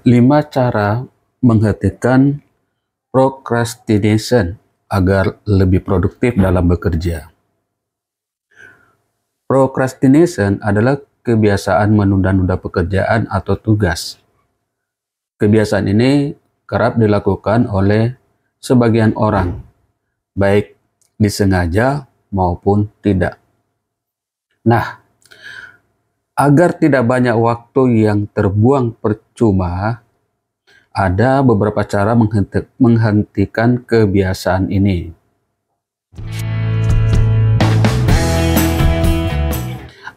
5 cara menghentikan procrastination agar lebih produktif dalam bekerja. Procrastination adalah kebiasaan menunda-nunda pekerjaan atau tugas. Kebiasaan ini kerap dilakukan oleh sebagian orang, baik disengaja maupun tidak. Nah, agar tidak banyak waktu yang terbuang percuma, ada beberapa cara menghentikan kebiasaan ini.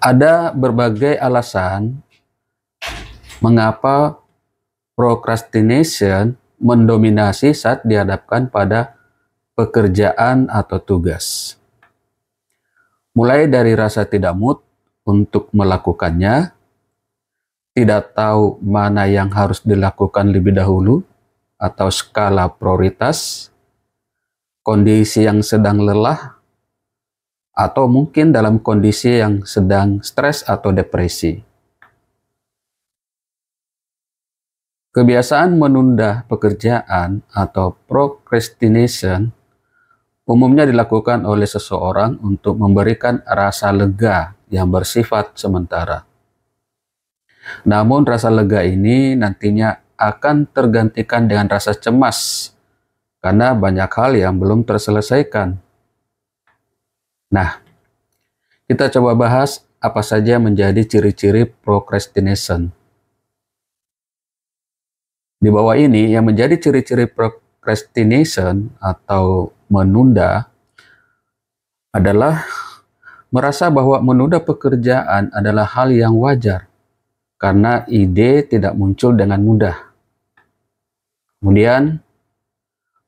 Ada berbagai alasan mengapa procrastination mendominasi saat dihadapkan pada pekerjaan atau tugas. Mulai dari rasa tidak mood untuk melakukannya, tidak tahu mana yang harus dilakukan lebih dahulu, atau skala prioritas, kondisi yang sedang lelah, atau mungkin dalam kondisi yang sedang stres atau depresi. Kebiasaan menunda pekerjaan atau procrastination umumnya dilakukan oleh seseorang untuk memberikan rasa lega yang bersifat sementara. Namun rasa lega ini nantinya akan tergantikan dengan rasa cemas karena banyak hal yang belum terselesaikan. Nah, kita coba bahas apa saja menjadi ciri-ciri procrastination. Di bawah ini yang menjadi ciri-ciri procrastination atau menunda adalah merasa bahwa menunda pekerjaan adalah hal yang wajar karena ide tidak muncul dengan mudah. Kemudian,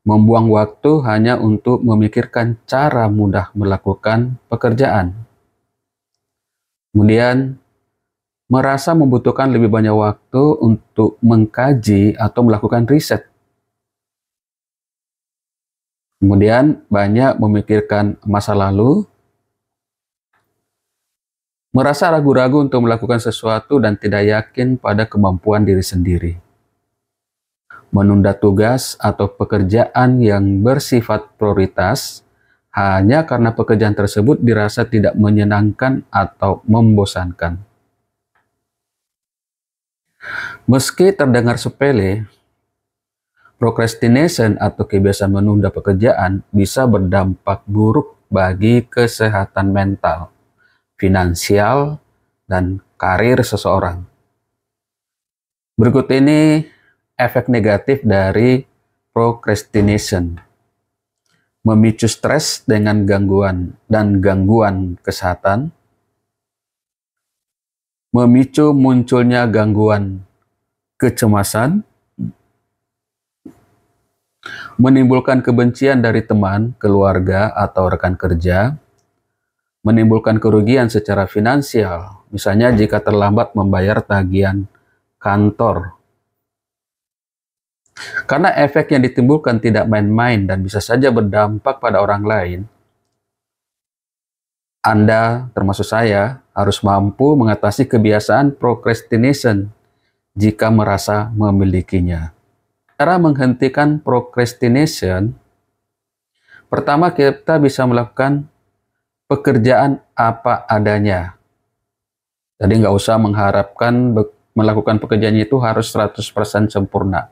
membuang waktu hanya untuk memikirkan cara mudah melakukan pekerjaan. Kemudian, merasa membutuhkan lebih banyak waktu untuk mengkaji atau melakukan riset. Kemudian, banyak memikirkan masa lalu, merasa ragu-ragu untuk melakukan sesuatu dan tidak yakin pada kemampuan diri sendiri. Menunda tugas atau pekerjaan yang bersifat prioritas hanya karena pekerjaan tersebut dirasa tidak menyenangkan atau membosankan. Meski terdengar sepele, procrastination atau kebiasaan menunda pekerjaan bisa berdampak buruk bagi kesehatan mental, finansial, dan karir seseorang. Berikut ini efek negatif dari procrastination. Memicu stres dengan gangguan kesehatan, memicu munculnya gangguan kecemasan, menimbulkan kebencian dari teman, keluarga, atau rekan kerja, menimbulkan kerugian secara finansial, misalnya jika terlambat membayar tagihan kantor. Karena efek yang ditimbulkan tidak main-main dan bisa saja berdampak pada orang lain, Anda, termasuk saya, harus mampu mengatasi kebiasaan procrastination jika merasa memilikinya. Cara menghentikan procrastination, pertama kita bisa melakukan pekerjaan apa adanya. Jadi nggak usah mengharapkan melakukan pekerjaan itu harus 100% sempurna.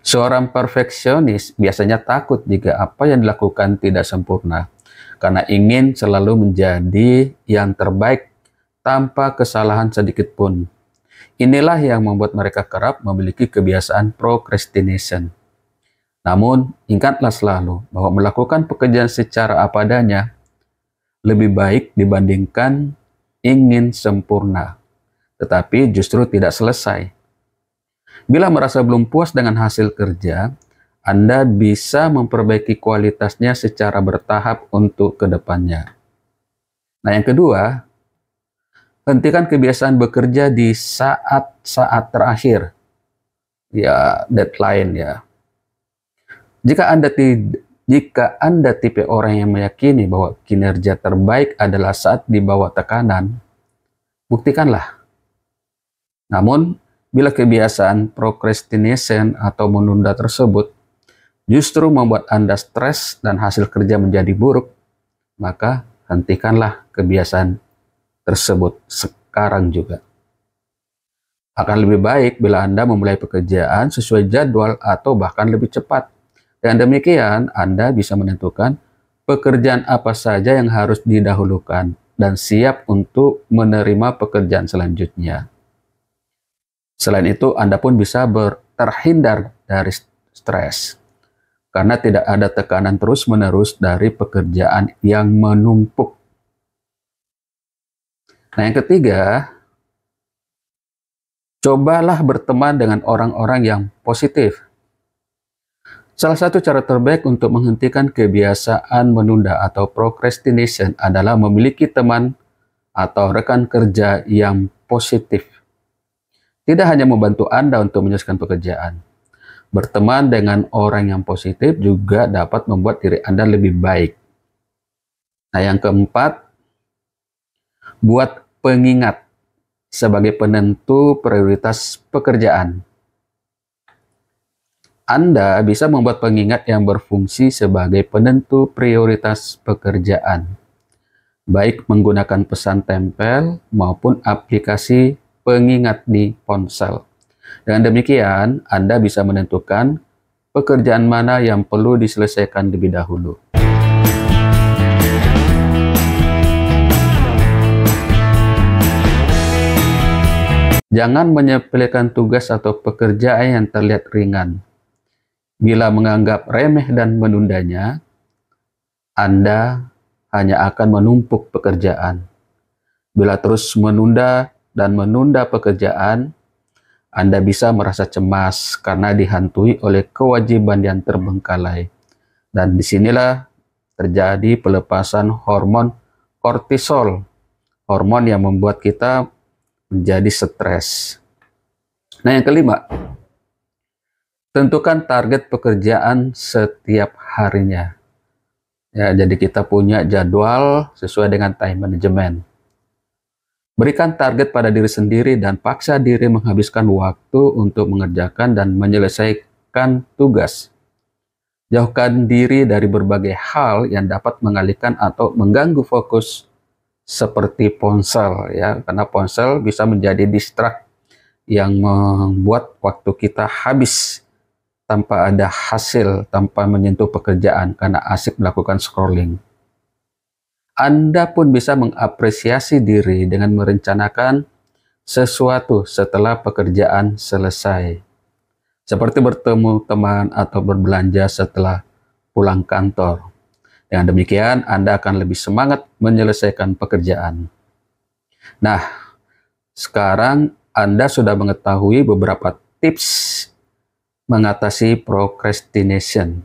Seorang perfeksionis biasanya takut jika apa yang dilakukan tidak sempurna, karena ingin selalu menjadi yang terbaik tanpa kesalahan sedikit pun. Inilah yang membuat mereka kerap memiliki kebiasaan procrastination. Namun, ingatlah selalu bahwa melakukan pekerjaan secara apa adanya lebih baik dibandingkan ingin sempurna, tetapi justru tidak selesai. Bila merasa belum puas dengan hasil kerja, Anda bisa memperbaiki kualitasnya secara bertahap untuk kedepannya. Nah, yang kedua, hentikan kebiasaan bekerja di saat-saat terakhir. Ya, deadline ya. Jika Anda tipe orang yang meyakini bahwa kinerja terbaik adalah saat di bawah tekanan, buktikanlah. Namun, Bila kebiasaan procrastination atau menunda tersebut justru membuat Anda stres dan hasil kerja menjadi buruk, maka hentikanlah kebiasaan tersebut sekarang juga. Akan lebih baik bila Anda memulai pekerjaan sesuai jadwal atau bahkan lebih cepat. Dengan demikian, Anda bisa menentukan pekerjaan apa saja yang harus didahulukan dan siap untuk menerima pekerjaan selanjutnya. Selain itu, Anda pun bisa terhindar dari stres karena tidak ada tekanan terus-menerus dari pekerjaan yang menumpuk. Nah, yang ketiga, cobalah berteman dengan orang-orang yang positif. Salah satu cara terbaik untuk menghentikan kebiasaan menunda atau procrastination adalah memiliki teman atau rekan kerja yang positif. Tidak hanya membantu Anda untuk menyelesaikan pekerjaan, berteman dengan orang yang positif juga dapat membuat diri Anda lebih baik. Nah, yang keempat, buat pengingat sebagai penentu prioritas pekerjaan. Anda bisa membuat pengingat yang berfungsi sebagai penentu prioritas pekerjaan, baik menggunakan pesan tempel maupun aplikasi pengingat di ponsel. Dengan demikian, Anda bisa menentukan pekerjaan mana yang perlu diselesaikan lebih dahulu. Jangan menyepelekan tugas atau pekerjaan yang terlihat ringan. Bila menganggap remeh dan menundanya, Anda hanya akan menumpuk pekerjaan. Bila terus menunda dan menunda pekerjaan, Anda bisa merasa cemas karena dihantui oleh kewajiban yang terbengkalai. Dan disinilah terjadi pelepasan hormon kortisol, hormon yang membuat kita menjadi stres. Nah, yang kelima, tentukan target pekerjaan setiap harinya. Ya, jadi kita punya jadwal sesuai dengan time management. Berikan target pada diri sendiri dan paksa diri menghabiskan waktu untuk mengerjakan dan menyelesaikan tugas. Jauhkan diri dari berbagai hal yang dapat mengalihkan atau mengganggu fokus seperti ponsel, ya, karena ponsel bisa menjadi distrak yang membuat waktu kita habis tanpa ada hasil, tanpa menyentuh pekerjaan karena asik melakukan scrolling. Anda pun bisa mengapresiasi diri dengan merencanakan sesuatu setelah pekerjaan selesai, seperti bertemu teman atau berbelanja setelah pulang kantor. Dengan demikian, Anda akan lebih semangat menyelesaikan pekerjaan. Nah, sekarang Anda sudah mengetahui beberapa tips mengatasi procrastination.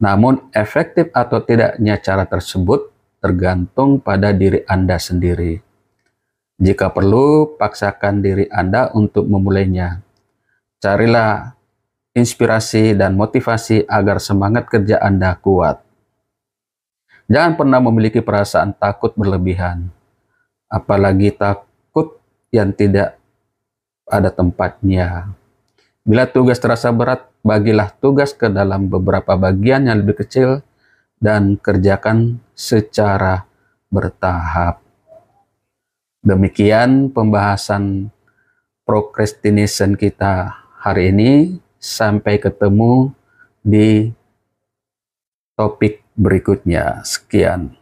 Namun, efektif atau tidaknya cara tersebut tergantung pada diri Anda sendiri. Jika perlu, paksakan diri Anda untuk memulainya. Carilah inspirasi dan motivasi agar semangat kerja Anda kuat. Jangan pernah memiliki perasaan takut berlebihan, apalagi takut yang tidak ada tempatnya. Bila tugas terasa berat, bagilah tugas ke dalam beberapa bagian yang lebih kecil dan kerjakan secara bertahap. Demikian pembahasan procrastination kita hari ini. Sampai ketemu di topik berikutnya. Sekian.